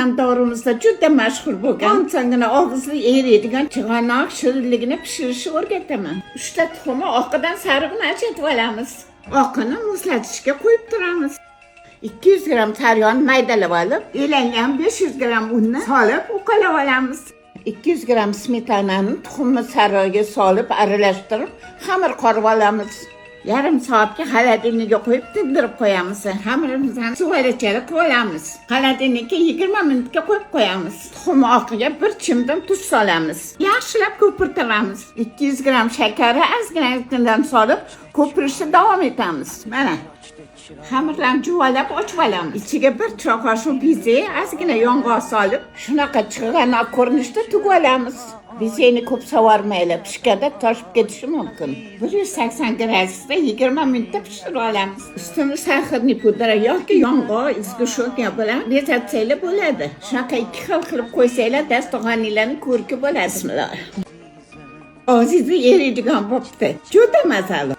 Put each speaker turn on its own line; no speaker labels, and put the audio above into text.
kantorumizda juda mashhur bo'lgan onsangina og'izli eriydigan chig'anoq shirinligini pishirishni o'rgataman. 3 ta tuxumni oqidan sariqni ajratib olamiz. Oqini muzlatishga qo'yib turamiz. 200 gram sariyonni maydalab olib, elangan 500 gram unni solib uqalab olamiz. 200 gram smetanani tuxumni sarig'iga solib aralashtirib, xamir qorib olamiz. Yarim soatga xolodilnikka qo'yib tindirib qo'yamiz. Xamirimizni suvarachada qilib olamiz. Xolodilnikka 20 minutga qo'yib qo'yamiz. Tuxum oqiga bir chimdim tuz solamiz. Yaxshilab ko'pirtiramiz. 200 gram shakarni ozgina solib, ko'pirishda davom etamiz. Mana xamirlarni juvalab ochib olamiz. Ichiga bir choy qoshiq bize, ozgina yong'oq solib, shunaqa chig'anoq ko'rinishda tugib olamiz. Bizeni ko'p sovarmaylar, pishganda toshib ketishi mumkin. 180 gradusda 20 minutda pishirib olamiz. Ustini saxarni pudra yoki yong'oq, izgu sho'rka bilan bezatsanglar bo'ladi. Shunaqa 2 xil qilib qo'ysanglar, dasturxoninglarning ko'rki bo'ladi. Bismillah. Ozizi eriydigan bo'pti. Juda mazali.